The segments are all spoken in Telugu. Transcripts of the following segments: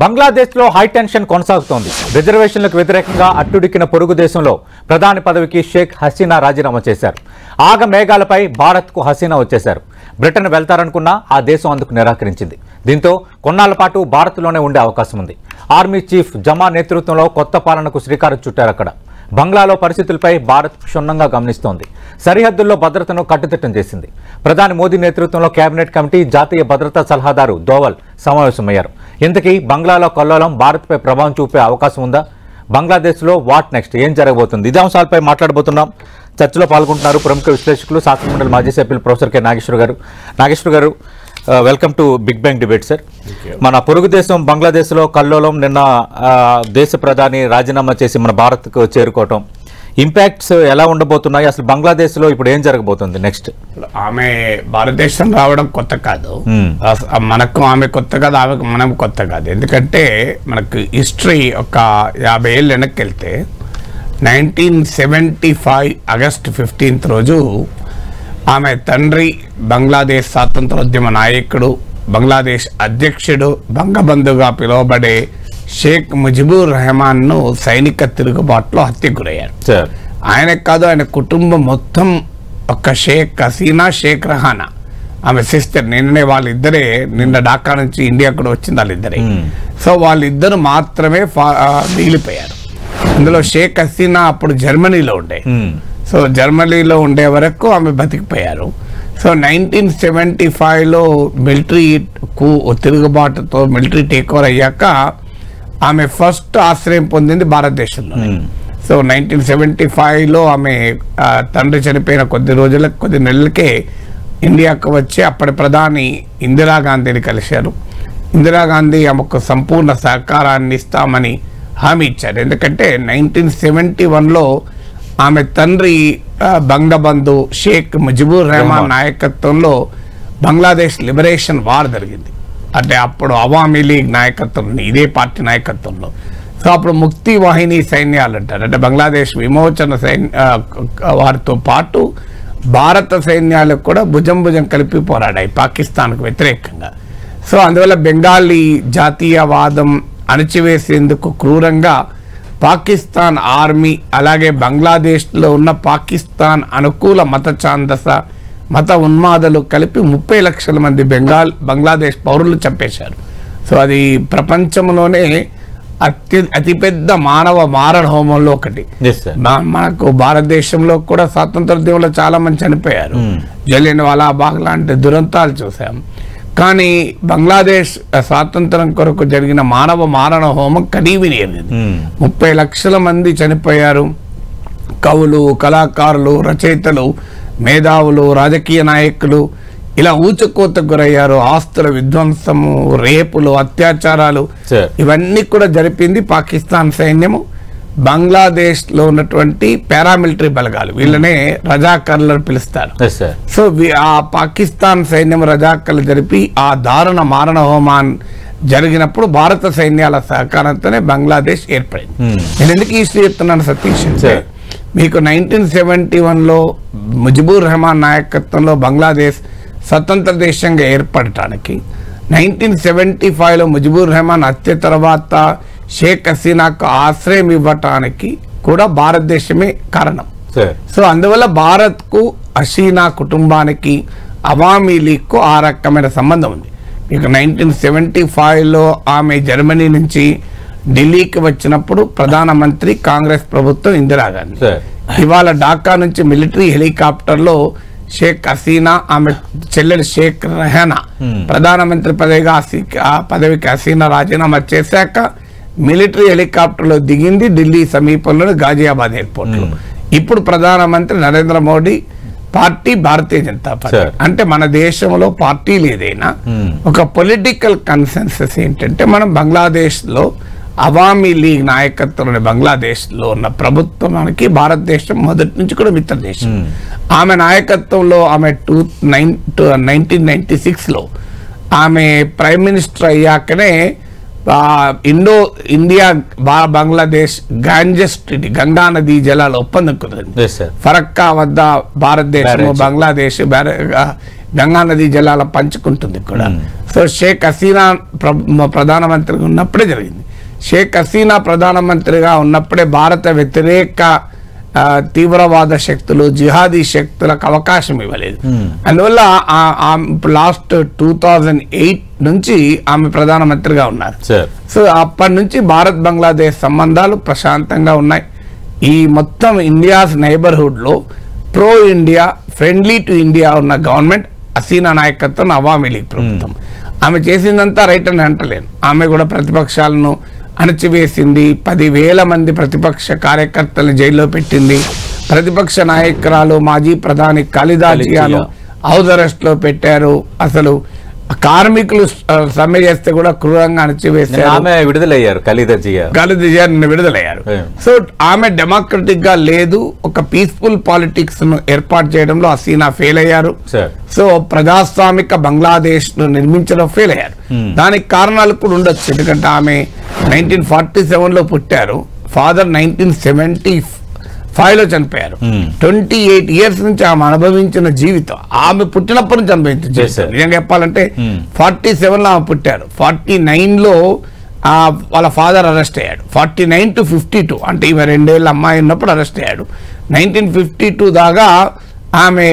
బంగ్లాదేశ్లో హై టెన్షన్ కొనసాగుతోంది. రిజర్వేషన్లకు వ్యతిరేకంగా అట్టుడిక్కిన పొరుగు దేశంలో ప్రధాని పదవికి షేక్ హసీనా రాజీనామా చేశారు. ఆగ మేఘాలపై భారత్కు హసీనా వచ్చేశారు. బ్రిటన్ వెళ్తారనుకున్నా ఆ దేశం అందుకు నిరాకరించింది. దీంతో కొన్నాళ్ల పాటు భారత్లోనే ఉండే అవకాశం ఉంది. ఆర్మీ చీఫ్ జమా నేతృత్వంలో కొత్త పాలనకు శ్రీకారం చుట్టారు. అక్కడ బంగ్లాలో పరిస్థితులపై భారత్ క్షుణ్ణంగా గమనిస్తోంది. సరిహద్దుల్లో భద్రతను కట్టుదిట్టం చేసింది. ప్రధాని మోదీ నేతృత్వంలో కేబినెట్ కమిటీ, జాతీయ భద్రతా సలహాదారు దోవల్ సమావేశమయ్యారు. ఇంతకీ బంగ్లాలో కల్లోలం భారత్పై ప్రభావం చూపే అవకాశం ఉందా? బంగ్లాదేశ్లో వాట్ నెక్స్ట్, ఏం జరగబోతుంది? ఇదే అంశాలపై మాట్లాడబోతున్నాం. చర్చలో పాల్గొంటున్నారు ప్రముఖ విశ్లేషకులు, శాసనమండలి మాజీ సభ్యులు ప్రొఫెసర్ కె నాగేశ్వర గారు. Welcome to big bang debate sir. మన పొరుగు దేశం బంగ్లాదేశ్లో కల్లోలం, నిన్న దేశ ప్రధాని రాజీనామా చేసి మన భారత్కు చేరుకోవటం, ఇంపాక్ట్స్ ఎలా ఉండబోతున్నాయి? అసలు బంగ్లాదేశ్లో ఇప్పుడు ఏం జరగబోతుంది నెక్స్ట్? ఆమె భారతదేశం రావడం కొత్త కాదు, మనకు ఆమె కొత్త కాదు, ఆమెకు మనం కొత్త కాదు. ఎందుకంటే మనకు హిస్టరీ ఒక 50 ఏళ్ళు వెనక్కి వెళ్తే 1975 ఆగస్టు 15 రోజు ఆమె తండ్రి బంగ్లాదేశ్ స్వాతంత్రోద్యమ నాయకుడు, బంగ్లాదేశ్ అధ్యక్షుడు, బంగబంధుగా పిలువబడే షేక్ ముజిబుర్ రెహమాన్ను సైనిక తిరుగుబాటులో హత్యకు గురయ్యారు. ఆయనకు కాదు, ఆయన కుటుంబం మొత్తం, ఒక షేక్ హసీనా, షేక్ రహానా ఆమె సిస్టర్, వాళ్ళిద్దరే నిన్న ఢాకా నుంచి ఇండియా కూడా వచ్చింది వాళ్ళిద్దరే. సో వాళ్ళిద్దరు మాత్రమే మిగిలిపోయారు. అందులో షేక్ హసీనా అప్పుడు జర్మనీలో ఉండే, సో జర్మనీలో ఉండే వరకు ఆమె బతికిపోయారు. సో 1975లో మిలిటరీ తిరుగుబాటుతో మిలిటరీ టేక్ ఓవర్ అయ్యాక ఆమె ఫస్ట్ ఆశ్రయం పొందింది భారతదేశంలో. సో 1975లో ఆమె తండ్రి చనిపోయిన కొద్ది నెలలకే ఇండియాకు వచ్చి అప్పటి ప్రధాని ఇందిరాగాంధీని కలిశారు. ఇందిరాగాంధీ ఆమెకు సంపూర్ణ సహకారాన్ని ఇస్తామని హామీ ఇచ్చారు. ఎందుకంటే 1971లో ఆమె తండ్రి బంగబంధు షేక్ ముజిబుర్ రెహమాన్ నాయకత్వంలో బంగ్లాదేశ్ లిబరేషన్ వార్ జరిగింది. అంటే అప్పుడు అవామీ లీగ్ నాయకత్వంలో, ఇదే పార్టీ నాయకత్వంలో. సో అప్పుడు ముక్తి వాహిని సైన్యాలు అంటారు, అంటే బంగ్లాదేశ్ విమోచన వారితో పాటు భారత సైన్యాలకు కూడా భుజం కలిపి పోరాడాయి పాకిస్తాన్కు వ్యతిరేకంగా. సో అందువల్ల బెంగాలీ జాతీయవాదం అణచివేసేందుకు క్రూరంగా పాకిస్తాన్ ఆర్మీ, అలాగే బంగ్లాదేశ్లో ఉన్న పాకిస్తాన్ అనుకూల మత ఉన్మాదులు కలిపి 30 లక్షల మంది బంగ్లాదేశ్ పౌరులు చంపేశారు. సో అది ప్రపంచంలోనే అతిపెద్ద మానవ మారణ హోమంలో ఒకటి. మనకు భారతదేశంలో కూడా స్వాతంత్రోద్యమంలో చాలా మంది చనిపోయారు, జలియన్వాలా బాగ్ లాంటి దురంతాలు చూసాం. కానీ బంగ్లాదేశ్ స్వాతంత్రం కొరకు జరిగిన మానవ మారణ హోమం కనీవినేది. 30 లక్షల మంది చనిపోయారు. కవులు, కళాకారులు, రచయితలు, మేధావులు, రాజకీయ నాయకులు ఇలా ఊచకోతకు గురయ్యారు. ఆస్తుల విధ్వంసము, రేపులు, అత్యాచారాలు ఇవన్నీ కూడా జరిపింది పాకిస్తాన్ సైన్యము. బంగ్లాదేశ్ లో ఉన్నటువంటి పారామిలిటరీ బలగాలు, వీళ్ళనే రజాకర్లను పిలుస్తారు. సో ఆ పాకిస్తాన్ సైన్యం రజాకర్లు జరిపి ఆ దారుణ మారణ హోమాన్ జరిగినప్పుడు భారత సైన్యాల సహకారంతోనే బంగ్లాదేశ్ ఏర్పడింది. నేను ఎందుకు ఈ చెప్తున్నాను సతీష్, మీకు 1971లో ముజిబుర్ రెహమాన్ నాయకత్వంలో బంగ్లాదేశ్ స్వతంత్ర దేశంగా ఏర్పడటానికి, 1975లో ముజిబుర్ రెహమాన్ హత్య తర్వాత షేక్ హసీనాకు ఆశ్రయం ఇవ్వటానికి కూడా భారతదేశమే కారణం. సో అందువల్ల భారత్కు, హసీనా కుటుంబానికి, అవామీ లీగ్కు ఆ రకమైన సంబంధం ఉంది. మీకు 1975లో ఆమె జర్మనీ నుంచి ఢిల్లీకి వచ్చినప్పుడు ప్రధానమంత్రి కాంగ్రెస్ ప్రభుత్వం ఇందిరాగాంధీ. ఇవాళ ఢాకా నుంచి మిలిటరీ హెలికాప్టర్లో షేక్ హసీనా, ఆమె చెల్లెలు షేక్ రెహానా ప్రధానమంత్రి పదవికి హసీనా రాజీనామా చేశాక మిలిటరీ హెలికాప్టర్లో దిగింది ఢిల్లీ సమీపంలోని గాజియాబాద్ ఎయిర్పోర్ట్ లో. ఇప్పుడు ప్రధానమంత్రి నరేంద్ర మోడీ పార్టీ భారతీయ జనతా పార్టీ. అంటే మన దేశంలో పార్టీలు ఏదైనా ఒక పొలిటికల్ కన్సెన్సస్ ఏంటంటే, మనం బంగ్లాదేశ్ లో అవామీ లీగ్ నాయకత్వంలోని బంగ్లాదేశ్ లో ఉన్న ప్రభుత్వానికి భారతదేశం మొదటి నుంచి కూడా మిత్ర దేశం. ఆమె నాయకత్వంలో ఆమె 1996లో ఆమె ప్రైమ్ మినిస్టర్ అయ్యాకనే India Bangladesh Ganges treaty, Ganga నదీ జలాల ఒప్పందం కుదిరింది. ఫరక్కా వద్ద భారతదేశం బంగ్లాదేశ్ గంగా నదీ జలాల పంచుకుంటుంది కూడా. సో షేక్ హసీనా ప్రధానమంత్రిగా ఉన్నప్పుడే జరిగింది. షేక్ హసీనా ప్రధానమంత్రిగా ఉన్నప్పుడే భారత వ్యతిరేక తీవ్రవాద శక్తులు, జిహాదీ శక్తులకు అవకాశం ఇవ్వలేదు. అందువల్ల లాస్ట్ 2008 నుంచి ఆమె ప్రధానమంత్రిగా ఉన్నారు. సో అప్పటి నుంచి భారత్ బంగ్లాదేశ్ సంబంధాలు ప్రశాంతంగా ఉన్నాయి. ఈ మొత్తం ఇండియాస్ నైబర్హుడ్ లో pro India, friendly to India ఉన్న గవర్నమెంట్ హసీనా నాయకత్వం అవామీ లీగ్ ప్రభుత్వం. ఆమె చేసిందంతా రైట్ అని అంటలేను. ఆమె కూడా ప్రతిపక్షాలను అణచివేసింది, 10,000 మంది ప్రతిపక్ష కార్యకర్తలను జైల్లో పెట్టింది. ప్రతిపక్ష నాయకురాలు మాజీ ప్రధాని ఖలీదా జియాను హౌస్ అరెస్ట్ లో పెట్టారు. అసలు కార్మికులు సమ్మె చేస్తే కూడా క్రూరంగా అణచివేశారు. విడుదలయ్యారు ఖలీదా జియా విడుదలయ్యారు. సో ఆమె డెమోక్రటిక్ గా లేదు, ఒక పీస్ఫుల్ పాలిటిక్స్ ను ఏర్పాటు చేయడంలో హసీనా ఫెయిల్ అయ్యారు. సో ప్రజాస్వామిక బంగ్లాదేశ్ ను నిర్మించడం ఫెయిల్ అయ్యారు. దానికి కారణాలు కూడా ఉండొచ్చు. ఎందుకంటే ఆమె 1947 లో పుట్టారు, ఫాదర్ 1975 లో చనిపోయారు. 28 years నుంచి ఆమె అనుభవించిన జీవితం, ఆమె పుట్టినప్పటి నుంచి అనుభవించిన జీవితం. నిజంగా చెప్పాలంటే 47 లో ఆమె పుట్టారు, 49 లో వాళ్ళ ఫాదర్ అరెస్ట్ అయ్యాడు. 49 to 52 అంటే ఈమె 2 ఏళ్ళ అమ్మాయి ఉన్నప్పుడు అరెస్ట్ అయ్యాడు. 1952 దాకా ఆమె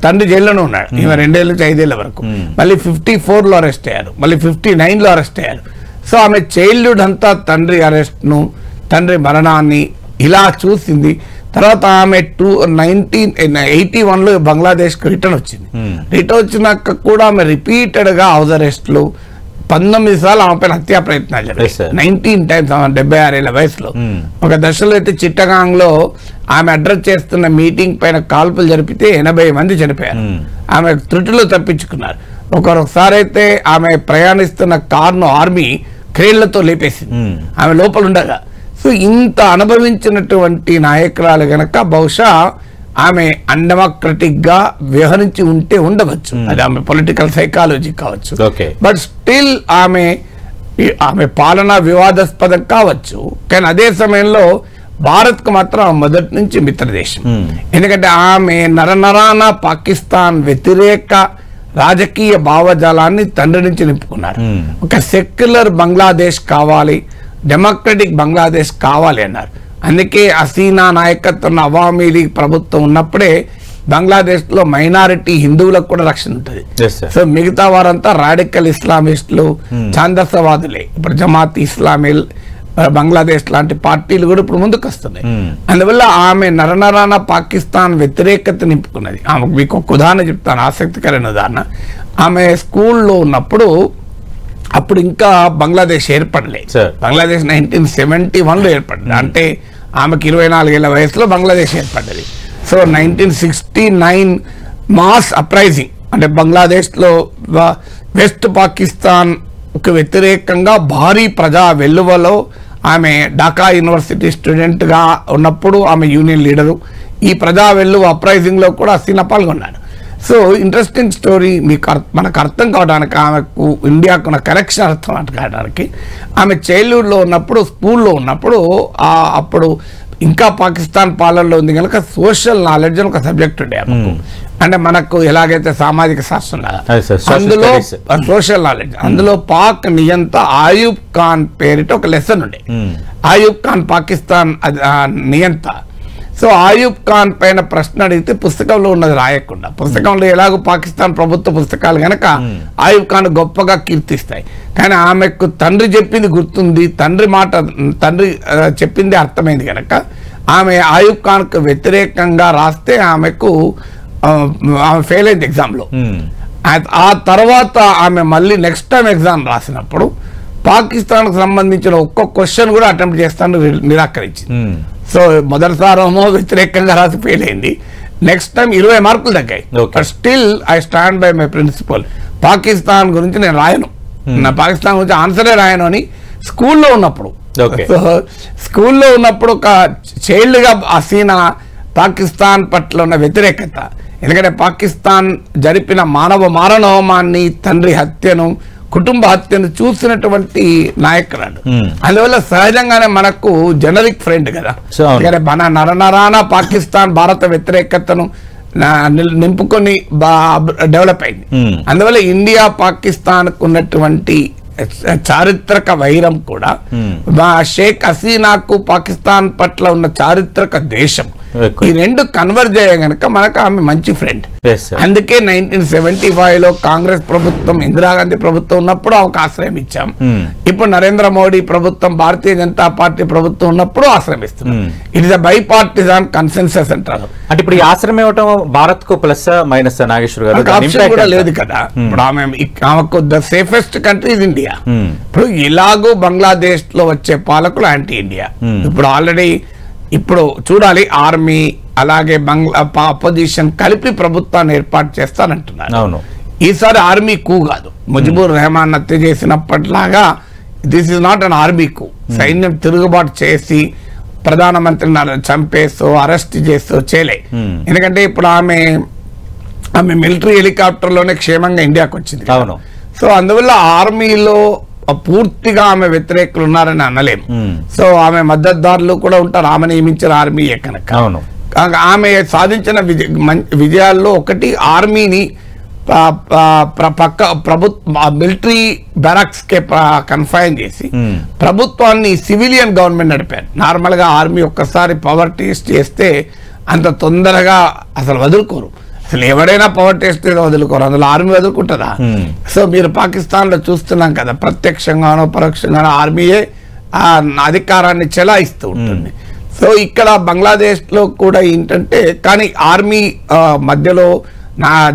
తండ్రి జైల్లోనే ఉన్నాడు. ఈమె 2 ఏళ్ళ నుంచి 5 ఏళ్ళ వరకు. మళ్ళీ 54 లో అరెస్ట్ అయ్యారు, మళ్ళీ 59 లో అరెస్ట్ అయ్యారు. సో ఆమె చైల్డ్హుడ్ అంతా తండ్రి అరెస్ట్ను, తండ్రి మరణాన్ని ఇలా చూసింది. తర్వాత ఆమె 1981 లో బంగ్లాదేశ్కి రిటర్న్ వచ్చింది. రిటర్న్ వచ్చినాక కూడా ఆమె రిపీటెడ్ గా హౌస్ అరెస్ట్లు, 19 సార్లు ఆమె పైన హత్యా ప్రయత్నాలు జరిగాయి. 19 times ఆమె 76 ఏళ్ల వయసులో. ఒక దశలో అయితే చిట్టగాంగ్ లో ఆమె అడ్రస్ చేస్తున్న మీటింగ్ పైన కాల్పులు జరిపితే 80 మంది చనిపోయారు. ఆమె త్రుటిలో తప్పించుకున్నారు. ఒకసారి అయితే ఆమె ప్రయాణిస్తున్న కార్ను ఆర్మీ క్రేన్లతో లేపేసింది ఆమె లోపల ఉండగా. సో ఇంత అనుభవించినటువంటి నాయకురాలు గనక బహుశా ఆమె అన్డెమోక్రటిక్ గా వ్యవహరించి ఉంటే ఉండవచ్చు. అది ఆమె పొలిటికల్ సైకాలజీ కావచ్చు. బట్ స్టిల్ ఆమె పాలన వివాదాస్పదం కావచ్చు. కానీ అదే సమయంలో భారత్ కు మాత్రం మొదటి నుంచి మిత్రదేశం. ఎందుకంటే ఆమె నరనరాన పాకిస్తాన్ వ్యతిరేక రాజకీయ భావజాలాన్ని తండ్రి నుంచి నింపుకున్నారు. ఒక సెక్యులర్ బంగ్లాదేశ్ కావాలి, డెమోక్రటిక్ బంగ్లాదేశ్ కావాలి అన్నారు. అందుకే హసీనా నాయకత్వం అవామీ లీగ్ ప్రభుత్వం ఉన్నప్పుడే బంగ్లాదేశ్ లో మైనారిటీ హిందువులకు కూడా రక్షణ ఉంటుంది. సో మిగతా వారంతా రాడికల్ ఇస్లామిస్టులు, ఛాందసవాదులే. ఇప్పుడు జమాత్ ఇస్లామీ బంగ్లాదేశ్ లాంటి పార్టీలు కూడా ఇప్పుడు ముందుకు వస్తున్నాయి. అందువల్ల ఆమె నరనరాన పాకిస్తాన్ వ్యతిరేకత నింపుకున్నది. ఆమె మీకు ఒక ఉదాహరణ చెప్తాను, ఆసక్తికరమైన ఉదాహరణ. ఆమె స్కూల్లో ఉన్నప్పుడు అప్పుడు ఇంకా బంగ్లాదేశ్ ఏర్పడలేదు. బంగ్లాదేశ్ 1971 లో ఏర్పడింది. అంటే ఆమెకు 24 ఏళ్ల వయసులో బంగ్లాదేశ్ ఏర్పడ్డది. సో 1969 మాస్ అప్రైజింగ్ అంటే బంగ్లాదేశ్ లో వెస్ట్ పాకిస్తాన్ కు వ్యతిరేకంగా భారీ ప్రజా వెల్లువలో ఆమె ఢాకా యూనివర్సిటీ స్టూడెంట్ గా ఉన్నప్పుడు ఆమె యూనియన్ లీడరు. ఈ ప్రజా వెల్లువ అప్రైజింగ్ లో కూడా హసీనా పాల్గొన్నారు. సో ఇంట్రెస్టింగ్ స్టోరీ మనకు అర్థం కావడానికి, ఆమెకు ఇండియాకు ఉన్న కనెక్షన్ అర్థం కావడానికి, ఆమె చైల్డ్హుడ్ లో ఉన్నప్పుడు, స్కూల్లో ఉన్నప్పుడు, అప్పుడు ఇంకా పాకిస్తాన్ పాలనలో ఉంది కనుక సోషల్ నాలెడ్జ్ అని ఒక సబ్జెక్ట్ ఉండే. అంటే మనకు ఎలాగైతే సామాజిక శాస్త్రం అందులో సోషల్ నాలెడ్జ్, అందులో పాక్ నియంత ఆయూబ్ ఖాన్ పేరిట ఒక లెసన్ ఉండే. ఆయూబ్ ఖాన్ పాకిస్తాన్ నియంత. సో ఆయూబ్ ఖాన్ పైన ప్రశ్న అడిగితే పుస్తకంలో ఉన్నది రాయకుండా, పుస్తకంలో ఎలాగో పాకిస్తాన్ ప్రభుత్వ పుస్తకాలు కనుక ఆయూబ్ ఖాన్ గొప్పగా కీర్తిస్తాయి. కానీ ఆమెకు తండ్రి చెప్పింది గుర్తుంది, తండ్రి చెప్పింది అర్థమైంది కనుక ఆమె ఆయూబ్ ఖాన్ కు వ్యతిరేకంగా రాస్తే ఆమె ఫెయిల్ అయింది ఎగ్జామ్ లో. ఆ తర్వాత ఆమె మళ్ళీ నెక్స్ట్ టైం ఎగ్జామ్ రాసినప్పుడు పాకిస్తాన్ కు సంబంధించిన ఒక్క క్వశ్చన్ కూడా అటెంప్ట్ చేస్తాను నిరాకరించింది. సో మొదటిసారేమో వ్యతిరేకంగా రాసి ఫెయిల్ అయింది. నెక్స్ట్ టైం 20 మార్కులు తగ్గాయి. But still I stand by my principle. Pakistan గురించి నేను రాయను, నా పాకిస్తాన్ గురించి ఆన్సరే రాయను అని స్కూల్లో ఉన్నప్పుడు ఒక చైల్డ్ గా హసీనా పాకిస్తాన్ పట్ల ఉన్న వ్యతిరేకత, ఎందుకంటే పాకిస్తాన్ జరిపిన మానవ మారణహోమాన్ని, తండ్రి హత్యను, కుటుంబ హత్యను చూసినటువంటి నాయకురాలు. అందువల్ల సహజంగానే మనకు జనరిక్ ఫ్రెండ్ కదా. ఎందుకంటే మన నరనరాన పాకిస్తాన్ భారత వ్యతిరేకతను నింపుకొని డెవలప్ అయింది. అందువల్ల ఇండియా పాకిస్తాన్ ఉన్నటువంటి చారిత్రక వైరం కూడా షేక్ హసీనాకు పాకిస్తాన్ పట్ల ఉన్న చారిత్రక దేశం ఈ రెండు కన్వర్జ్ అయ్యే గనక మనకు ఆమె మంచి ఫ్రెండ్. అందుకే 1975లో కాంగ్రెస్ ప్రభుత్వం, ఇందిరాగాంధీ ప్రభుత్వం ఉన్నప్పుడు ఆమెకు ఆశ్రయం ఇచ్చాం. ఇప్పుడు నరేంద్ర మోడీ ప్రభుత్వం, భారతీయ జనతా పార్టీ ప్రభుత్వం ఉన్నప్పుడు ఆశ్రమిస్తున్నాం. It is a bipartisan consensus అంటారు. అంటే ఇప్పుడు ఈ ఆశ్రమం ఇవ్వటం భారత్ కు ప్లస్ మైనస్ నాగేశ్వర్ గారు? ఆప్షన్ కూడా లేదు కదా. ఇప్పుడు ఆమెకు the safest country is India. ఇప్పుడు ఇలాగూ బంగ్లాదేశ్ లో వచ్చే పాలకులు యాంటీ ఇండియా. ఇప్పుడు ఆల్రెడీ ఇప్పుడు చూడాలి, ఆర్మీ అలాగే అపోజిషన్ కలిపి ప్రభుత్వాన్ని ఏర్పాటు చేస్తానంటున్నారు. ఈసారి ఆర్మీ కూ కాదు, ముజిబుర్ రెహమాన్ హత్య చేసినప్పటిలాగా this is not an army coup. సైన్యం తిరుగుబాటు చేసి ప్రధానమంత్రిని చంపేస్తూ అరెస్ట్ చేస్తూ చేయలే. ఎందుకంటే ఇప్పుడు ఆమె మిలిటరీ హెలికాప్టర్ లోనే క్షేమంగా ఇండియాకి వచ్చింది. సో అందువల్ల ఆర్మీలో పూర్తిగా ఆమె వ్యతిరేకులు ఉన్నారని అనలేము. సో ఆమె మద్దతుదారులు కూడా ఉంటారు, ఆమె నియమించిన ఆర్మీయే కనుక. ఆమె సాధించిన విజయాల్లో ఒకటి, ఆర్మీని మిలిటరీ బ్యారక్స్ కే కన్ఫైన్ చేసి ప్రభుత్వాన్ని సివిలియన్ గవర్నమెంట్ నడిపారు. నార్మల్ గా ఆర్మీ ఒక్కసారి పవర్ టేస్ట్ చేస్తే అంత తొందరగా అసలు వదులుకోరు. అసలు ఎవరైనా పవర్ టెస్ట్ వదులుకోరు, అందులో ఆర్మీ వదులుకుంటారా? సో మీరు పాకిస్తాన్ లో చూస్తున్నాం కదా, ప్రత్యక్షంగానో పరోక్షంగానో ఆర్మీయే అధికారాన్ని చెలాయిస్తూ ఉంటుంది. సో ఇక్కడ బంగ్లాదేశ్ లో కూడా ఏంటంటే, కానీ ఆర్మీ మధ్యలో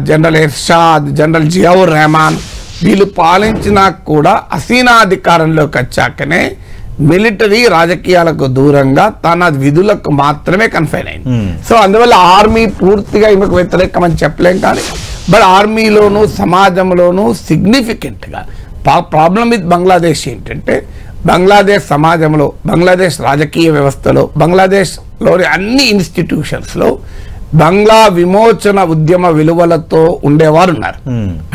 జనరల్ ఎర్షాద్, జనరల్ జియావుర్ రెహమాన్ వీళ్ళు పాలించినా కూడా హసీనా అధికారంలోకి వచ్చాకనే మిలిటరీ రాజకీయాలకు దూరంగా తన విధులకు మాత్రమే కన్ఫైన్ అయింది. సో అందువల్ల ఆర్మీ పూర్తిగా ఈమెకు వ్యతిరేకం అని చెప్పలేం. కానీ బట్ ఆర్మీలోను సమాజంలోనూ సిగ్నిఫికెంట్ గా ప్రాబ్లం విత్ బంగ్లాదేశ్ ఏంటంటే, బంగ్లాదేశ్ సమాజంలో, బంగ్లాదేశ్ రాజకీయ వ్యవస్థలో, బంగ్లాదేశ్ లోని అన్ని ఇన్స్టిట్యూషన్స్ లో బంగ్లా విమోచన ఉద్యమ విలువలతో ఉండేవారు ఉన్నారు.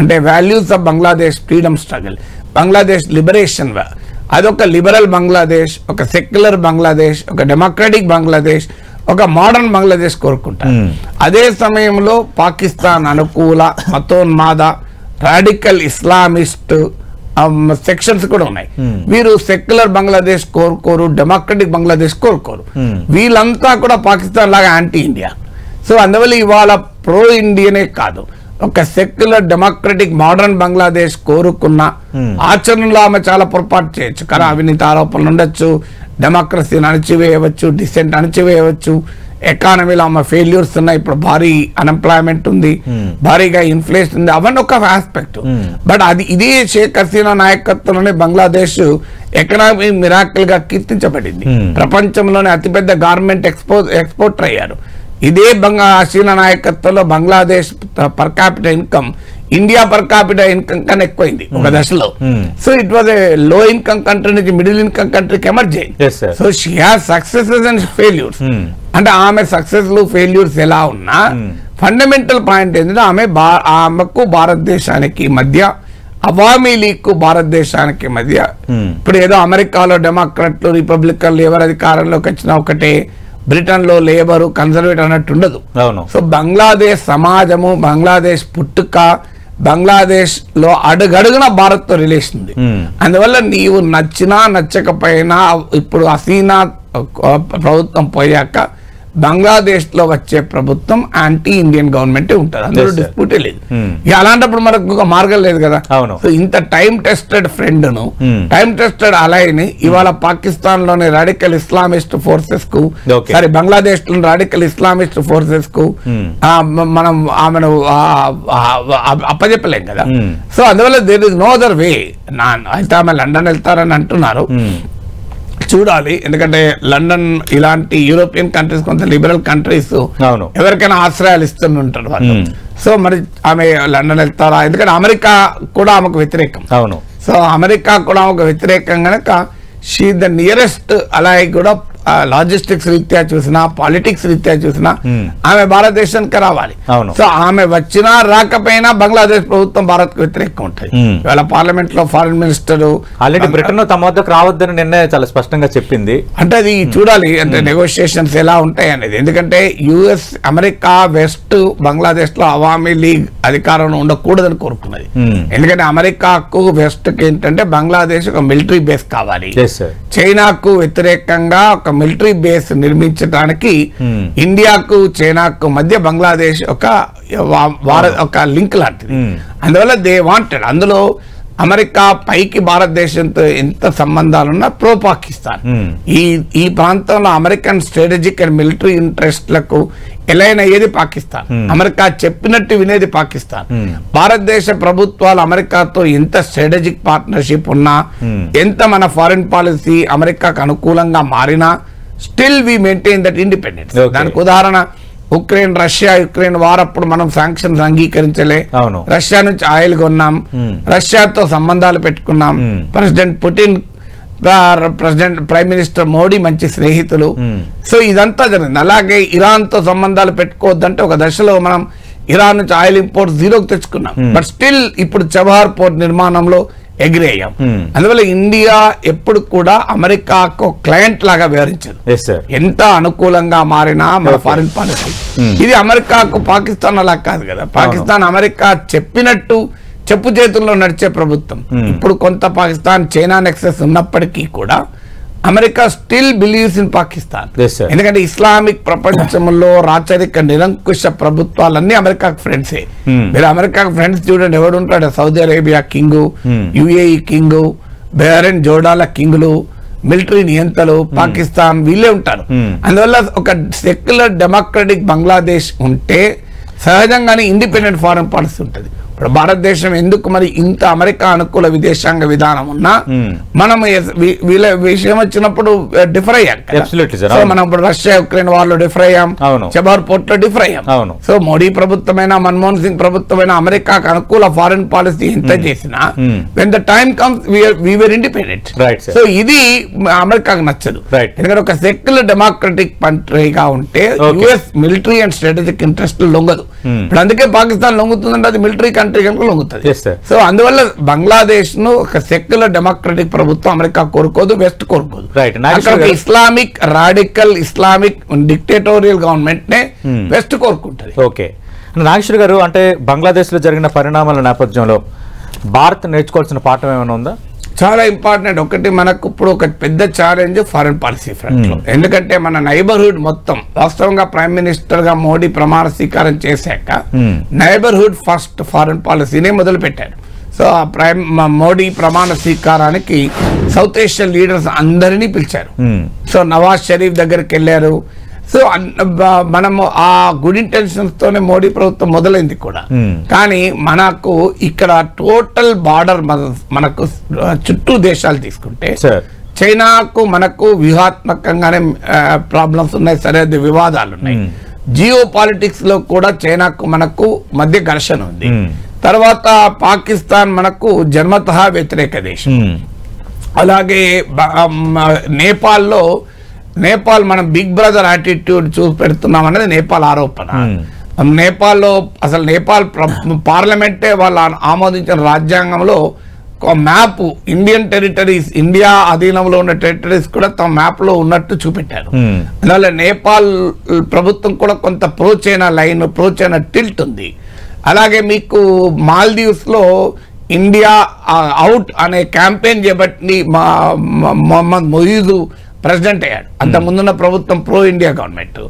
అంటే values of Bangladesh freedom struggle, Bangladesh liberation, అదొక లిబరల్ బంగ్లాదేశ్, ఒక సెక్యులర్ బంగ్లాదేశ్, ఒక డెమోక్రటిక్ బంగ్లాదేశ్, ఒక మోడర్న్ బంగ్లాదేశ్ కోరుకుంటారు. అదే సమయంలో పాకిస్తాన్ అనుకూల మతోన్మాద రాడికల్ ఇస్లామిస్ట్ సెక్షన్స్ కూడా ఉన్నాయి. వీరు సెక్యులర్ బంగ్లాదేశ్ కోరుకోరు, డెమోక్రటిక్ బంగ్లాదేశ్ కోరుకోరు. వీళ్ళంతా కూడా పాకిస్తాన్ లాగా యాంటీ ఇండియా. సో అందువల్ల ఇవాళ ప్రో ఇండియనే కాదు, ఒక సెక్యులర్ డెమోక్రటిక్ మోడర్న్ బంగ్లాదేశ్ కోరుకున్న ఆచరణలో ఆమె చాలా పొరపాటు చేయొచ్చు. కానీ అవినీతి ఆరోపణలు ఉండొచ్చు, డెమోక్రసీని అణచివేయవచ్చు, డిసెంట్ అణచివేయవచ్చు, ఎకానమీలో ఆమె ఫెయిల్యూర్స్ ఉన్నాయి, ఇప్పుడు భారీ అన్ఎంప్లాయ్మెంట్ ఉంది, భారీగా ఇన్ఫ్లేషన్ ఉంది, అవన్నీ ఒక ఆస్పెక్ట్. బట్ అది ఇదే షేక్ హసీనా నాయకత్వంలోనే బంగ్లాదేశ్ ఎకనామీ మిరాకిల్ గా కీర్తించబడింది. ప్రపంచంలోనే అతిపెద్ద గార్మెంట్ ఎక్స్పోర్టర్ అయ్యారు. ఇదే హసీనా నాయకత్వంలో Bangladesh per capital income India per capital income కన్నా ఎక్కువైంది ఒక దశలో. సో ఇట్ వాజ్ ఏ లో ఇన్కమ్ కంట్రీ నుంచి మిడిల్ ఇన్కమ్ కంట్రీకి ఎమర్జ్ అయింది. So she has successes and failures. అంటే ఆమె సక్సెస్ ఫెయిల్యూర్స్ ఎలా ఉన్నా ఫండమెంటల్ పాయింట్ ఏంటంటే ఆమెకు భారతదేశానికి మధ్య, అవామీ లీగ్ భారతదేశానికి మధ్య, ఇప్పుడు ఏదో అమెరికాలో డెమోక్రాట్లు రిపబ్లికన్లు ఎవరు అధికారంలోకి వచ్చినా ఒకటే, బ్రిటన్ లో లేబరు కన్జర్వేటివ్ అన్నట్టు ఉండదు. సో బంగ్లాదేశ్ సమాజము, బంగ్లాదేశ్ పుట్టుక, బంగ్లాదేశ్ లో అడుగడుగున భారత్ తో రిలేషన్ ఉంది. అందువల్ల నీవు నచ్చినా నచ్చకపోయినా ఇప్పుడు హసీనా ప్రభుత్వం పోయాక బంగ్లాదేశ్ లో వచ్చే ప్రభుత్వం యాంటీ ఇండియన్ గవర్నమెంట్ ఉంటుంది, అందులో డిస్ప్యూటే లేదు. అలాంటప్పుడు మనకు ఒక మార్గం లేదు కదా. సో ఇంత టైం టెస్టెడ్ ఫ్రెండ్ ను, టైం టెస్టెడ్ అలైని ఇవాళ పాకిస్తాన్ లోని రాడికల్ ఇస్లామిస్ట్ ఫోర్సెస్ కు, సారీ బంగ్లాదేశ్ లోని రాడికల్ ఇస్లామిస్ట్ ఫోర్సెస్ కు మనం ఆమెను అప్పచెప్పలేం కదా. సో అందువల్ల there is no other way. అయితే ఆమె లండన్ వెళ్తారని అంటున్నారు, చూడాలి. ఎందుకంటే లండన్ ఇలాంటి యూరోపియన్ కంట్రీస్, కొంత లిబరల్ కంట్రీస్ ఎవరికైనా ఆశ్రయాలు ఇస్తుంటారు వాళ్ళు. సో మరి ఆమె లండన్ వెళ్తారా? ఎందుకంటే అమెరికా కూడా ఆమెకు వ్యతిరేకం. సో అమెరికా కూడా ఆమెకు వ్యతిరేకం కనుక షీ ద నియరెస్ట్ అలాగే కూడా లాజిస్టిక్స్ రీత్యా చూసినా, పాలిటిక్స్ రీత్యా చూసినా ఆమె భారతదేశానికి రావాలి. సో ఆమె వచ్చినా రాకపోయినా బంగ్లాదేశ్ ప్రభుత్వం భారత్ కు వ్యతిరేకంగా ఉంటుంది. ఇవాళ పార్లమెంట్ లో ఫారిన్ మినిస్టర్ ఆల్రెడీ బ్రిటన్ తమ వద్దకు రావద్దని నిన్నే చాలా స్పష్టంగా చెప్పింది. అంటే అది చూడాలి, అంటే నెగోషియేషన్స్ ఎలా ఉంటాయి అనేది. ఎందుకంటే యుఎస్, అమెరికా, వెస్ట్ బంగ్లాదేశ్ లో అవామీ లీగ్ అధికారంలో ఉండకూడదని కోరుకున్నది. ఎందుకంటే అమెరికాకు వెస్ట్ కి ఏంటంటే బంగ్లాదేశ్ ఒక మిలిటరీ బేస్ కావాలి. చైనాకు వ్యతిరేకంగా ఒక మిలిటరీ బేస్ నిర్మించడానికి ఇండియాకు చైనాకు మధ్య బంగ్లాదేశ్ ఒక లింక్ లాంటిది. అందువల్ల దే వాంటెడ్, అందులో అమెరికా పైకి భారతదేశంతో ఎంత సంబంధాలున్నా ప్రో పాకిస్తాన్, ఈ ప్రాంతంలో అమెరికన్ స్ట్రాటజిక్ అండ్ మిలిటరీ ఇంట్రెస్ట్లకు ఎలైన్ అయ్యేది పాకిస్తాన్. అమెరికా చెప్పినట్టు వినేది పాకిస్తాన్. భారతదేశ ప్రభుత్వాలు అమెరికాతో ఎంత స్ట్రాటజిక్ పార్ట్నర్షిప్ ఉన్నా, ఎంత మన ఫారిన్ పాలసీ అమెరికాకు అనుకూలంగా మారినా, still we maintain that independence. దానికి ఉదాహరణ యుక్రెయిన్ వార్ అప్పుడు మనం శాంక్షన్స్ అంగీకరించలే, రష్యా నుంచి ఆయిల్ కొన్నాం, రష్యాతో సంబంధాలు పెట్టుకున్నాం. President Putin, prime minister Modi మంచి స్నేహితులు. సో ఇదంతా జరిగింది. అలాగే ఇరాన్ తో సంబంధాలు పెట్టుకోవద్దంటే ఒక దశలో మనం ఇరాన్ నుంచి ఆయిల్ ఇంపోర్ట్ జీరోకి తెచ్చుకున్నాం. బట్ స్టిల్ ఇప్పుడు చబహార్ పోర్ట్ నిర్మాణంలో అగ్రీ అయ్యాం. అందువల్ల ఇండియా ఎప్పుడు కూడా అమెరికాకు క్లయింట్ లాగా వ్యవహరించదు. ఎంత అనుకూలంగా మారినా మన ఫారిన్ పాలసీ ఇది అమెరికాకు, పాకిస్తాన్ అలా కాదు కదా. పాకిస్తాన్ అమెరికా చెప్పినట్టు చెప్పు చేతుల్లో నడిచే ప్రభుత్వం. ఇప్పుడు కొంత పాకిస్తాన్ చైనా నెక్సెస్ ఉన్నప్పటికీ కూడా America still believes in Pakistan. ఎందుకంటే ఇస్లామిక్ ప్రపంచంలో రాచరిక నిరంకుశ ప్రభుత్వాలన్నీ అమెరికాకు ఫ్రెండ్సే. మీరు అమెరికాకు ఫ్రెండ్స్ చూడండి, ఎవడు ఉంటాడు? Saudi Arabia king, UAE king, Bahrain, జోర్డాన్ల కింగులు, మిలిటరీ నియంతలు, పాకిస్తాన్ వీళ్ళే ఉంటారు. అందువల్ల ఒక సెక్యులర్ డెమోక్రటిక్ బంగ్లాదేశ్ ఉంటే సహజంగానే ఇండిపెండెంట్ ఫారెన్ పాలసీ ఉంటుంది. ఇప్పుడు భారతదేశం ఎందుకు మరి ఇంత అమెరికా అనుకూల విదేశాంగ విధానం ఉన్నా మనం వీళ్ళ విషయం వచ్చినప్పుడు డిఫర్ అయ్యాం. సో మనం ఇప్పుడు రష్యా యుక్రెయిన్ వార్లో డిఫర్ అయ్యాం, చబహార్ పోర్ట్ లో డిఫర్ అయ్యాం. సో మోడీ ప్రభుత్వమైన, మన్మోహన్ సింగ్ ప్రభుత్వమైన అమెరికాకు అనుకూల ఫారెన్ పాలసీ ఎంత చేసినా when the time comes we were independent. So ఇది అమెరికాకు నచ్చదు. ఎందుకంటే ఒక సెక్యులర్ డెమోక్రటిక్ కంట్రీగా ఉంటే US military and strategic interest లొంగదు. ఇప్పుడు అందుకే పాకిస్తాన్ లొంగుతుందంటే అది మిలిటరీ కంట్రీ కనుక లొంగుతుంది. సో అందువల్ల బంగ్లాదేశ్ ను ఒక సెక్యులర్ డెమోక్రటిక్ ప్రభుత్వం అమెరికా కోరుకోదు, వెస్ట్ కోరుకోదు. Islamic radical Islamic dictatorial government నే వెస్ట్ కోరుకుంటుంది. ఓకే నాగేశ్వర్ గారు, అంటే బంగ్లాదేశ్ లో జరిగిన పరిణామాల నేపథ్యంలో భారత్ నేర్చుకోవాల్సిన పాఠం ఏమైనా ఉందా? చాలా ఇంపార్టెంట్. ఒకటి మనకు ఇప్పుడు ఒక పెద్ద ఛాలెంజ్ ఫారెన్ పాలసీ ఫ్రంట్ లో. ఎందుకంటే మన నైబర్హుడ్ మొత్తం వాస్తవంగా ప్రైమ్ మినిస్టర్ గా మోడీ ప్రమాణ స్వీకారం చేశాక నైబర్హుడ్ ఫస్ట్ ఫారెన్ పాలసీనే మొదలు పెట్టారు. సో ఆ మోడీ ప్రమాణ స్వీకారానికి సౌత్ ఏషియన్ లీడర్స్ అందరినీ పిలిచారు. సో నవాజ్ షరీఫ్ దగ్గరికి వెళ్ళారు. సో మనము ఆ గుడ్ ఇంటెన్షన్స్ తోనే మోడీ ప్రభుత్వం మొదలైంది కూడా. కానీ మనకు ఇక్కడ టోటల్ బార్డర్ మనకు చుట్టూ దేశాలు తీసుకుంటే చైనాకు మనకు వ్యూహాత్మకంగానే ప్రాబ్లమ్స్ ఉన్నాయి, సరిహద్దు వివాదాలు ఉన్నాయి. జియో పాలిటిక్స్ లో కూడా చైనాకు మనకు మధ్య ఘర్షణ ఉంది. తర్వాత పాకిస్తాన్ మనకు జన్మతః వ్యతిరేక దేశం. అలాగే నేపాల్ మనం బిగ్ బ్రదర్ యాటిట్యూడ్ చూసి పెడుతున్నాం అనేది నేపాల్ ఆరోపణ. నేపాల్లో అసలు నేపాల్ పార్లమెంటే వాళ్ళు ఆమోదించిన రాజ్యాంగంలో మ్యాప్ ఇండియన్ టెరిటరీస్, ఇండియా అధీనంలో ఉన్న టెరిటరీస్ కూడా తమ మ్యాప్ లో ఉన్నట్టు చూపెట్టారు. అందువల్ల నేపాల్ ప్రభుత్వం కూడా కొంత pro China line, pro China tilt ఉంది. అలాగే మీకు మాల్దీవ్స్ లో ఇండియా అవుట్ అనే క్యాంపెయిన్ చేపట్టి మొహమ్మద్ మొయిజు ప్రెసిడెంట్ అయ్యాడు. అంత ముందున్న ప్రభుత్వం ప్రో ఇండియా గవర్నమెంట్.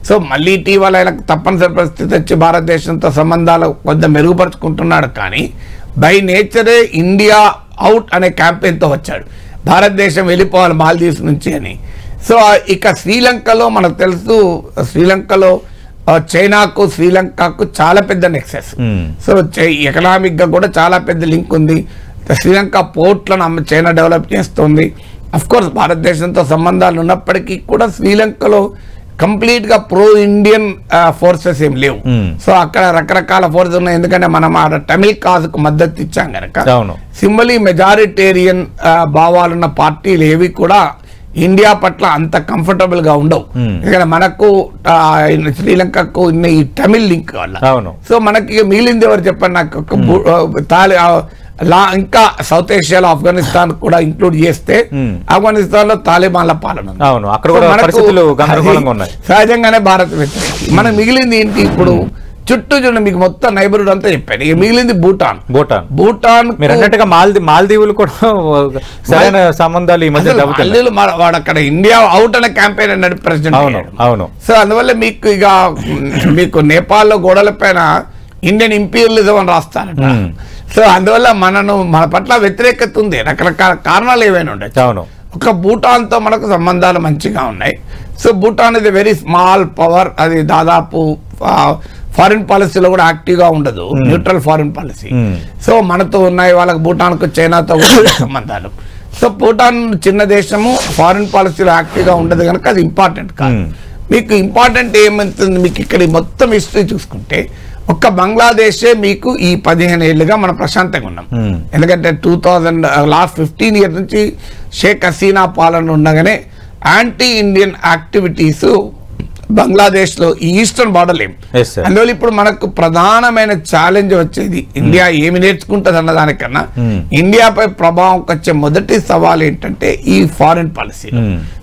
సో మళ్ళీ ఇటీవల ఆయనకు తప్పనిసరి పరిస్థితి వచ్చి భారతదేశంతో సంబంధాలు కొంత మెరుగుపరుచుకుంటున్నాడు. కానీ బై నేచరే ఇండియా అవుట్ అనే క్యాంపెయిన్తో వచ్చాడు, భారతదేశం వెళ్ళిపోవాలి మాల్దీవ్స్ నుంచి అని. సో ఇక శ్రీలంకలో మనకు తెలుసు, శ్రీలంకలో చైనాకు శ్రీలంకకు చాలా పెద్ద నెక్సెస్. సో ఎకనామిక్ గా కూడా చాలా పెద్ద లింక్ ఉంది. శ్రీలంక పోర్ట్లను చైనా డెవలప్ చేస్తుంది. అఫ్ కోర్స్ భారతదేశంతో సంబంధాలు ఉన్నప్పటికీ కూడా శ్రీలంకలో కంప్లీట్ గా ప్రో ఇండియన్ ఫోర్సెస్ ఏం లేవు. సో అక్కడ రకరకాల ఫోర్సెస్ ఉన్నాయి. ఎందుకంటే మనం ఆ తమిళ్ కాజ్ కు మద్దతు ఇచ్చాం కనుక సింబలీ మెజారిటేరియన్ భావాలున్న పార్టీలు ఏవి కూడా ఇండియా పట్ల అంత కంఫర్టబుల్ గా ఉండవు. ఎందుకంటే మనకు శ్రీలంకకు ఈ తమిళ్ లింక్ వల్ల. సో మనకి మిగిలింది ఎవరు చెప్పండి నాకు. ఇంకా సౌత్ ఏషియాలో ఆఫ్ఘనిస్తాన్ కూడా ఇంక్లూడ్ చేస్తే ఆఫ్ఘనిస్తాన్ లో తాలిబాన్ల పాలన సహజంగానే భారత్ వ్యతిరేకి. మనకు మిగిలింది ఏంటి ఇప్పుడు చుట్టూ చూడండి, మీకు మొత్తం నైబర్హుడ్ అంతా చెప్పాను. ఇక మిగిలింది భూటాన్ మాల్దీవులు కూడా సరైన సంబంధాలు ఈ మధ్య వాడు అక్కడ ఇండియా అవుట్ అనే క్యాంపెయిన్ అన్నాడు ప్రెసిడెంట్. సో అందువల్ల మీకు ఇక మీకు నేపాల్లో గోడల పైన ఇండియన్ ఇంపీరియలిజం అని రాస్తారట. సో అందువల్ల మన పట్ల వ్యతిరేకత ఉంది. రకరకాల కారణాలు ఏవైనా ఉండొచ్చు. ఒక భూటాన్ తో మనకు సంబంధాలు మంచిగా ఉన్నాయి. సో భూటాన్ ఇది వెరీ స్మాల్ పవర్. అది దాదాపు ఫారిన్ పాలసీలో కూడా యాక్టివ్ గా ఉండదు, న్యూట్రల్ ఫారిన్ పాలసీ. సో మనతో ఉన్నాయి, వాళ్ళకి భూటాన్కు చైనాతో సంబంధాలు. సో భూటాన్ చిన్న దేశము, ఫారిన్ పాలసీలో యాక్టివ్ గా ఉండదు కనుక అది ఇంపార్టెంట్ కాదు. మీకు ఇంపార్టెంట్ ఏమవుతుంది, మీకు ఇక్కడ మొత్తం హిస్టరీ చూసుకుంటే ఒక్క బంగ్లాదేశే మీకు ఈ 15 ఏళ్లుగా మనం ప్రశాంతంగా ఉన్నాం. ఎందుకంటే 2000 లాస్ట్ 15 ఇయర్స్ నుంచి షేక్ హసీనా పాలన ఉండగానే యాంటీ ఇండియన్ యాక్టివిటీస్ బంగ్లాదేశ్ లో ఈ ఈస్టర్న్ బార్డర్ ఏం. అందువల్ల ఇప్పుడు మనకు ప్రధానమైన ఛాలెంజ్ వచ్చేది ఇండియా ఏమి నేర్చుకుంటుంది అన్న దానికన్నా ఇండియాపై ప్రభావం వచ్చే మొదటి సవాల్ ఏంటంటే ఈ foreign policy.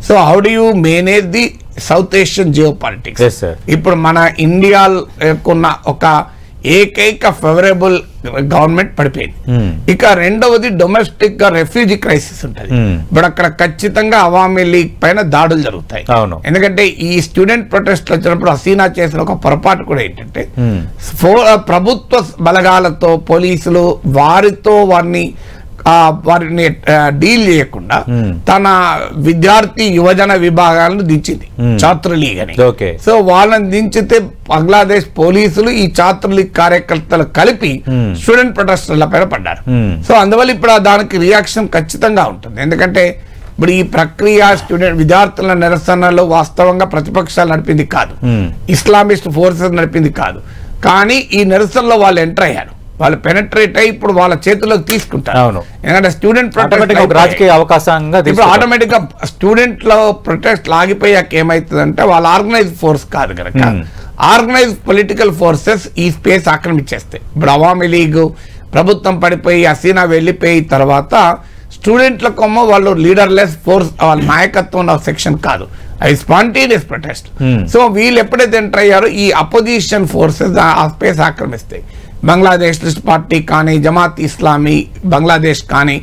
So how do you manage the south Asian geo politics. ఇప్పుడు మన ఇండియాకున్న ఒక ఏకైక ఫేవరబుల్ గవర్నమెంట్ పడిపోయింది. ఇక రెండవది డొమెస్టిక్ గా రెఫ్యూజీ క్రైసిస్ ఉంటుంది. ఇప్పుడు అక్కడ ఖచ్చితంగా అవామీ లీగ్ పైన దాడులు జరుగుతాయి. ఎందుకంటే ఈ స్టూడెంట్ ప్రొటెస్ట్ వచ్చినప్పుడు హసీనా చేసిన ఒక పొరపాటు కూడా ఏంటంటే ప్రభుత్వ బలగాలతో పోలీసులు వారితో వారిని డీల్ చేయకుండా తన విద్యార్థి యువజన విభాగాలను దించింది, ఛాత్ర లీగ్ అని. సో వాళ్ళని దించితే బంగ్లాదేశ్ పోలీసులు ఈ ఛాత్ర లీగ్ కార్యకర్తలు కలిపి స్టూడెంట్ ప్రొటెస్టర్ల పైన పడ్డారు. సో అందువల్ల ఇప్పుడు దానికి రియాక్షన్ ఖచ్చితంగా ఉంటుంది. ఎందుకంటే ఇప్పుడు ఈ ప్రక్రియ విద్యార్థుల నిరసనలు వాస్తవంగా ప్రతిపక్షాలు నడిపింది కాదు, ఇస్లామిస్ట్ ఫోర్సెస్ నడిపింది కాదు. కానీ ఈ నిరసనలో వాళ్ళు ఎంటర్ అయ్యారు, వాళ్ళు పెనట్రేట్ అయ్యి ఇప్పుడు వాళ్ళ చేతుల్లోకి తీసుకుంటారు. ఎందుకంటే స్టూడెంట్ ప్రొటెస్ట్ రాజకీయ అవకాశంగా ఆటోమేటిక్ గా స్టూడెంట్ లో ప్రొటెస్ట్ లాగిపోయాక ఏమైతుందంటే వాళ్ళ ఆర్గనైజ్ ఫోర్స్ కాదు కనుక ఆర్గనైజ్ పొలిటికల్ ఫోర్సెస్ ఈ స్పేస్ ఆక్రమించేస్తాయి. ఇప్పుడు అవామీ లీగ్ ప్రభుత్వం పడిపోయి హసీనా వెళ్ళిపోయి తర్వాత స్టూడెంట్ల కొమ్మ వాళ్ళు లీడర్లెస్ ఫోర్స్, వాళ్ళ నాయకత్వం ఉన్న సెక్షన్ కాదు, అది స్పాంటేనియస్ ప్రొటెస్ట్. సో వీళ్ళు ఎప్పుడైతే ఎంటర్ అయ్యారో ఈ అపోజిషన్ ఫోర్సెస్ ఆ స్పేస్ ఆక్రమిస్తాయి. బంగ్లాదేశ్ పార్టీ కానీ, జమాత్ ఇస్లామీ బంగ్లాదేశ్ కానీ,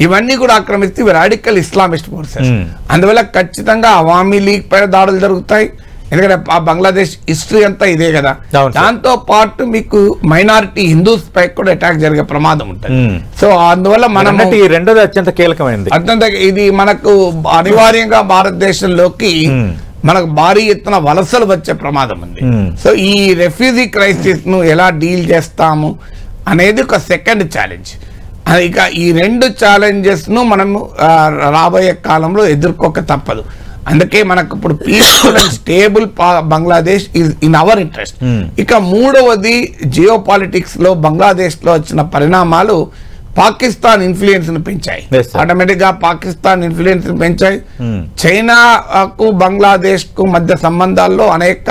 ఇవన్నీ కూడా ఆక్రమిస్తే ఇవి రాడికల్ ఇస్లామిస్ట్ ఫోర్సెస్. అందువల్ల ఖచ్చితంగా అవామీ లీగ్ పైన దాడులు జరుగుతాయి. ఎందుకంటే ఆ బంగ్లాదేశ్ హిస్టరీ అంతా ఇదే కదా. దాంతో పాటు మీకు మైనారిటీ హిందూస్ పై కూడా అటాక్ జరిగే ప్రమాదం ఉంటుంది. సో అందువల్ల మనం రెండోది అత్యంత కీలకమైనది, ఇది మనకు అనివార్యంగా భారతదేశంలోకి మనకు భారీ ఎత్తున వలసలు వచ్చే ప్రమాదం ఉంది. సో ఈ రెఫ్యూజీ క్రైసిస్ ను ఎలా డీల్ చేస్తాము అనేది ఒక సెకండ్ ఛాలెంజ్. ఇక ఈ రెండు ఛాలెంజెస్ ను మనము రాబోయే కాలంలో ఎదుర్కోక తప్పదు. అందుకే మనకు ఇప్పుడు peaceful and stable Bangladesh is in our interest. ఇక మూడవది జియో పాలిటిక్స్ లో బంగ్లాదేశ్ లో వచ్చిన పరిణామాలు పాకిస్తాన్ ఇన్ఫ్లుయెన్స్ ను పెంచాయి. ఆటోమేటిక్ గా పాకిస్తాన్ ఇన్ఫ్లుయెన్స్ ను పెంచాయి. చైనాకు బంగ్లాదేశ్ కు మధ్య సంబంధాల్లో అనేక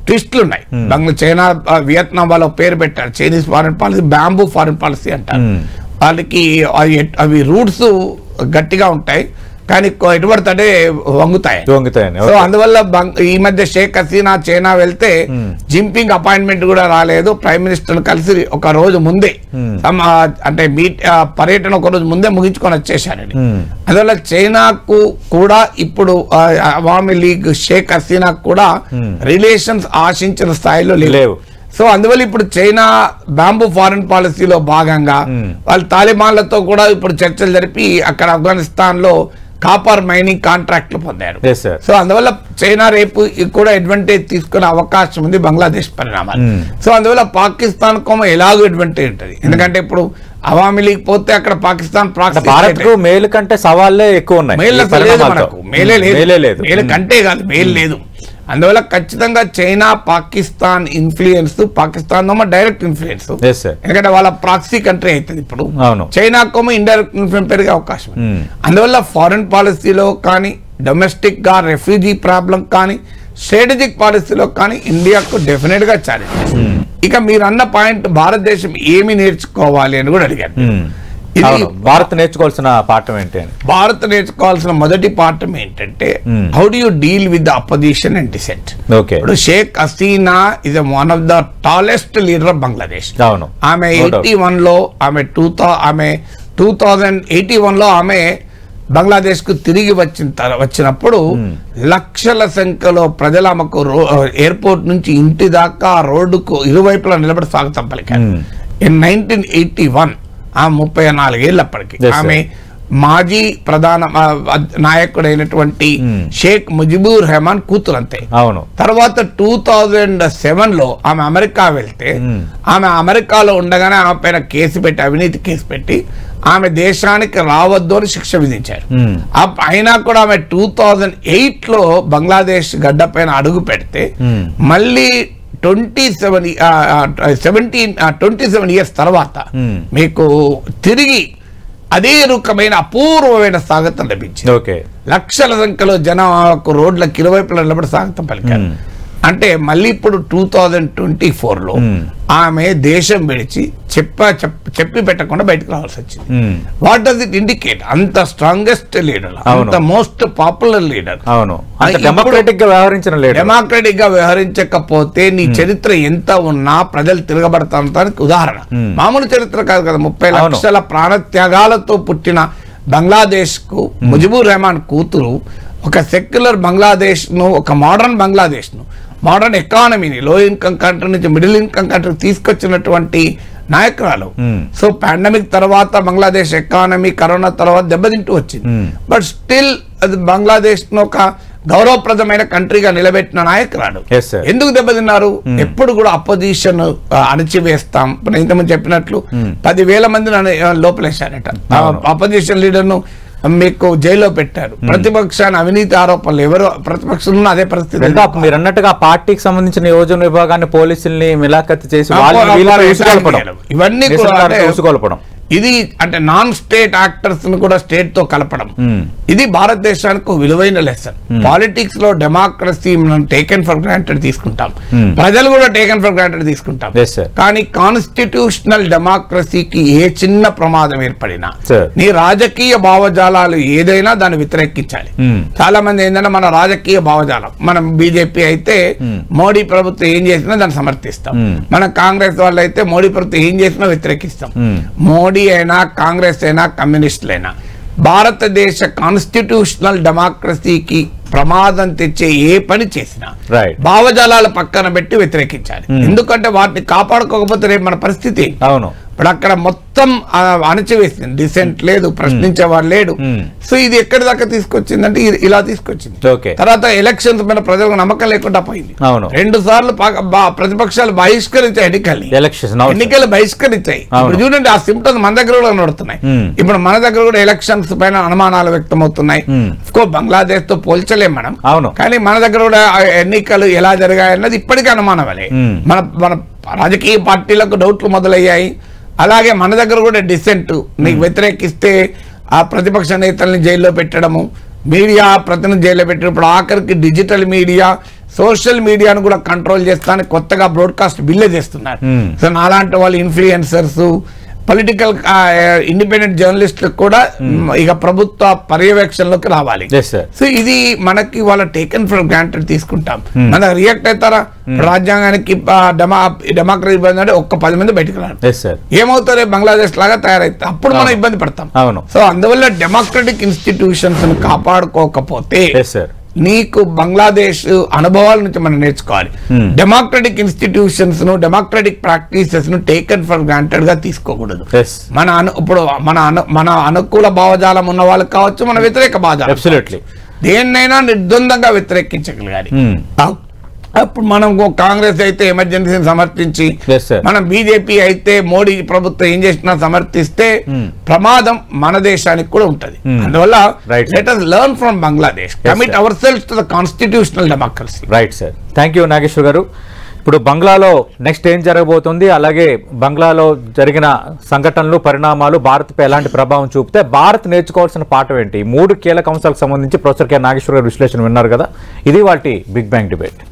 ట్విస్టులు ఉన్నాయి. చైనా వియత్నాం వాళ్ళ పేరు పెట్టారు, Chinese foreign policy, bamboo foreign policy అంటారు. వాళ్ళకి అవి రూట్స్ గట్టిగా ఉంటాయి కానీ ఎటుపడితే వంగుతాయి. సో అందువల్ల ఈ మధ్య షేక్ హసీనా చైనా వెళ్తే జింపింగ్ అపాయింట్మెంట్ కూడా రాలేదు, ప్రైమ్ మినిస్టర్ కలిసి ఒక రోజు ముందే అంటే పర్యటన ఒక రోజు ముందే ముగించుకొని వచ్చేసారని. అందువల్ల చైనాకు కూడా ఇప్పుడు అవామీ లీగ్ షేక్ హసీనాకు కూడా రిలేషన్స్ ఆశించిన స్థాయిలో లేవు. సో అందువల్ల ఇప్పుడు చైనా బ్యాంబూ ఫారిన్ పాలసీలో భాగంగా వాళ్ళు తాలిబాన్లతో కూడా ఇప్పుడు చర్చలు జరిపి అక్కడ ఆఫ్ఘనిస్తాన్ లో కాపర్ మైనింగ్ కాంట్రాక్ట్లు పొందారు. సో అందువల్ల చైనా రేపు కూడా అడ్వాంటేజ్ తీసుకునే అవకాశం ఉంది బంగ్లాదేశ్ పరిణామాలు. సో అందువల్ల పాకిస్తాన్ కోమ ఎలాగో అడ్వాంటేజ్ ఉంటుంది. ఎందుకంటే ఇప్పుడు అవామీ లీగ్ పోతే అక్కడ పాకిస్తాన్ మేలు కంటే సవాళ్ళే ఎక్కువ ఉన్నాయి. మేలు కంటే కాదు, మేలు లేదు. అందువల్ల ఖచ్చితంగా China Pakistan influence, Pakistan direct influence, ఎందుకంటే వాళ్ళ ప్రాక్సీ కంట్రీ అవుతుంది ఇప్పుడు. చైనాకోమో ఇండైరెక్ట్ ఇన్ఫ్లుయెన్స్ పెరిగే అవకాశం. అందువల్ల ఫారెన్ పాలసీలో కానీ, డొమెస్టిక్ గా రెఫ్యూజీ ప్రాబ్లం కానీ, స్ట్రాటజిక్ పాలసీలో కానీ ఇండియాకు డెఫినెట్ గా ఛాలెంజ్. ఇక మీరు అన్న పాయింట్ భారతదేశం ఏమి నేర్చుకోవాలి అని కూడా అడిగారు. భారత్ నేర్చుకోవాల్సిన పాఠం ఏంటి? భారత్ నేర్చుకోవాల్సిన మొదటి పాఠం ఏంటంటే, how do you deal with the opposition and dissent. ఇప్పుడు Sheikh Hasina is one of the tallest leader of Bangladesh. ఆమె 81 లో ఆమె 2081 లో ఆమె బంగ్లాదేశ్ కు తిరిగి వచ్చినప్పుడు లక్షల సంఖ్యలో ప్రజలు ఆమెకు ఎయిర్పోర్ట్ నుంచి ఇంటి దాకా రోడ్డుకు ఇరువైపులా నిలబడి స్వాగతం పలికారు. ఇన్ 1981 ఆ 34 ఏళ్ళప్పటికి ఆమె మాజీ ప్రధాన నాయకుడైనటువంటి షేక్ ముజిబుర్ రెహమాన్ కూతురు అంతే. తర్వాత 2007 లో ఆమె అమెరికా వెళ్తే, ఆమె అమెరికాలో ఉండగానే ఆమె పైన కేసు పెట్టి, అవినీతి కేసు పెట్టి ఆమె దేశానికి రావద్దు అని శిక్ష విధించారు. అయినా కూడా ఆమె 2008 లో బంగ్లాదేశ్ గడ్డ పైన అడుగు పెడితే మళ్ళీ 27 ఇయర్స్ తర్వాత మీకు తిరిగి అదే రకమైన అపూర్వమైన స్వాగతం లభించింది. లక్షల సంఖ్యలో జనాలకు రోడ్లకు ఇరువైపులా నిలబడి స్వాగతం పలికారు. అంటే మళ్ళీ ఇప్పుడు 2024 లో ఆమె దేశం విడిచి చెప్పి పెట్టకుండా బయటకు రావాల్సి వచ్చింది. What does it indicate? అంత స్ట్రాంగెస్ట్ లీడర్, అంత మోస్ట్ పాపులర్ లీడర్, డెమోక్రటిక్ గా వ్యవహరించకపోతే నీ చరిత్ర ఎంత ఉన్నా ప్రజలు తిరగబడతానికి ఉదాహరణ. మామూలు చరిత్ర కాదు కదా. 30 లక్షల ప్రాణత్యాగాలతో పుట్టిన బంగ్లాదేశ్ కు ముజిబుర్ రెహమాన్ కూతురు ఒక సెక్యులర్ బంగ్లాదేశ్ ను, ఒక మోడర్న్ బంగ్లాదేశ్ ను, మోడర్న్ ఎకానమీని లో ఇన్కమ్ కంట్రీ నుంచి మిడిల్ ఇన్కమ్ కంట్రీ తీసుకొచ్చినటువంటి నాయకురాలు. సో పాండమిక్ తర్వాత బంగ్లాదేశ్ ఎకానమీ కరోనా తర్వాత దెబ్బతింటూ వచ్చింది. బట్ స్టిల్ అది బంగ్లాదేశ్ ను ఒక గౌరవప్రదమైన కంట్రీగా నిలబెట్టిన నాయకురాలు. ఎందుకు దెబ్బతిన్నారు? ఎప్పుడు కూడా అపోజిషన్ అణచివేస్తాం. ఇంతకుముందు చెప్పినట్లు 10,000 మందిని లోపలేశారట. అపోజిషన్ లీడర్ ను మీకు జైల్లో పెట్టారు. ప్రతిపక్షాన్ని అవినీతి ఆరోపణలు, ఎవరు ప్రతిపక్షంలో అదే పరిస్థితి. మీరు అన్నట్టుగా పార్టీకి సంబంధించిన యోజన విభాగాన్ని పోలీసుల్ని మిలాఖత్ చేసి ఇవన్నీ కూడా ఇది అంటే నాన్ స్టేట్ యాక్టర్స్ ను కూడా స్టేట్ తో కలపడం, ఇది భారతదేశానికి విలువైన లెసన్. పాలిటిక్స్ లో డెమోక్రసీ మనం టేకెన్ ఫర్ గ్రాంటెడ్ తీసుకుంటాం, ప్రజలు కూడా టేకెన్ ఫర్ గ్రాంటెడ్ తీసుకుంటాం. కానీ కాన్స్టిట్యూషనల్ డెమోక్రసీకి ఏ చిన్న ప్రమాదం ఏర్పడినా నీ రాజకీయ భావజాలాలు ఏదైనా దాన్ని వ్యతిరేకించాలి. చాలా మంది ఏంటంటే మన రాజకీయ భావజాలం, మనం బీజేపీ అయితే మోడీ ప్రభుత్వం ఏం చేసినా దాన్ని సమర్థిస్తాం, మన కాంగ్రెస్ వాళ్ళు అయితే మోడీ ప్రభుత్వం ఏం చేసినా వ్యతిరేకిస్తాం. మోడీ అయినా కాంగ్రెస్ అయినా కమ్యూనిస్టులైనా భారతదేశ కాన్స్టిట్యూషనల్ డెమోక్రసీకి ప్రమాదం తెచ్చే ఏ పని చేసినా భావజాలాల పక్కన పెట్టి వ్యతిరేకించాలి. ఎందుకంటే వాటిని కాపాడుకోకపోతే రేపు మన పరిస్థితి. ఇప్పుడు అక్కడ మొత్తం అణచివేసింది, డిసెంట్ లేదు, ప్రశ్నించేవాడు లేడు. సో ఇది ఎక్కడి దాకా తీసుకొచ్చిందంటే ఇలా తీసుకొచ్చింది. తర్వాత ఎలక్షన్స్ మీద ప్రజలకు నమ్మకం లేకుండా పోయింది. 2 సార్లు ప్రతిపక్షాలు బహిష్కరించాయి ఎన్నికలు బహిష్కరించాయి. ఇప్పుడు చూడండి ఆ సిమ్టమ్స్ మన దగ్గర కూడా నడుస్తున్నాయి. ఇప్పుడు మన దగ్గర కూడా ఎలక్షన్స్ పైన అనుమానాలు వ్యక్తమవుతున్నాయి. బంగ్లాదేశ్ తో పోల్చలేం మనం, కానీ మన దగ్గర కూడా ఎన్నికలు ఎలా జరిగాయన్నది ఇప్పటికీ అనుమానమలే. మన రాజకీయ పార్టీలకు డౌట్లు మొదలయ్యాయి. అలాగే మన దగ్గర కూడా డిసెంట్, నీకు వ్యతిరేకిస్తే ఆ ప్రతిపక్ష నేతల్ని జైల్లో పెట్టడము, మీడియా ప్రతినిధి జైల్లో పెట్టడం, ఇప్పుడు ఆఖరికి డిజిటల్ మీడియా, సోషల్ మీడియాను కూడా కంట్రోల్ చేస్తానికి కొత్తగా బ్రాడ్కాస్ట్ బిల్లే చేస్తున్నారు. సో నాలాంటి వాళ్ళు ఇన్ఫ్లుయెన్సర్స్, పొలిటికల్ ఇండిపెండెంట్ జర్నలిస్టులకు కూడా ఇక ప్రభుత్వ పర్యవేక్షణలోకి రావాలి. సో ఇది మనకి వాళ్ళ టేకెన్ ఫర్ గ్రాంటెడ్ తీసుకుంటాం. మన రియాక్ట్ అవుతారా? రాజ్యాంగానికి డెమోక్రసీ అంటే ఒక్క 10 మంది బయటకు రారు, ఏమవుతారే బంగ్లాదేశ్ లాగా తయారైతే అప్పుడు మనం ఇబ్బంది పడతాం. సో అందువల్ల డెమోక్రటిక్ ఇన్స్టిట్యూషన్స్ కాపాడుకోకపోతే నీకు బంగ్లాదేశ్ అనుభవాల నుంచి మనం నేర్చుకోవాలి. డెమోక్రటిక్ ఇన్స్టిట్యూషన్స్ ను, డెమోక్రటిక్ ప్రాక్టీసెస్ ను టేకెన్ ఫర్ గ్రాంటెడ్ గా తీసుకోకూడదు. ఇప్పుడు మన అనుకూల భావజాలం ఉన్న వాళ్ళు కావచ్చు, మన వ్యతిరేక భావజాలం, దేన్నైనా నిర్ద్వందంగా వ్యతిరేకించగలగాలి. అప్పుడు మనం కాంగ్రెస్ అయితే ఎమర్జెన్సీని సమర్థించి, Yes, sir. మనం బీజేపీ అయితే మోడీ ప్రభుత్వం ఏం చేసినా సమర్థిస్తే ప్రమాదం మన దేశానికి కూడా ఉంటది. అందువల్ల Right, sir. Let us learn from Bangladesh, commit ourselves to the constitutional democracy. Right sir, thank you Nageswar గారు. ఇప్పుడు బంగ్లాలో నెక్స్ట్ ఏం జరగబోతుంది, అలాగే బంగ్లాలో జరిగిన సంఘటనలు పరిణామాలు భారత్పై ఎలాంటి ప్రభావం చూపితే భారత్ నేర్చుకోవాల్సిన పాఠం ఏంటి, 3 కీలక అంశాలకు సంబంధించి ప్రొఫెసర్ కె నాగేశ్వర్ గారు విశ్లేషణ విన్నారు కదా. ఇది వాటి బిగ్ బ్యాంగ్ డిబేట్.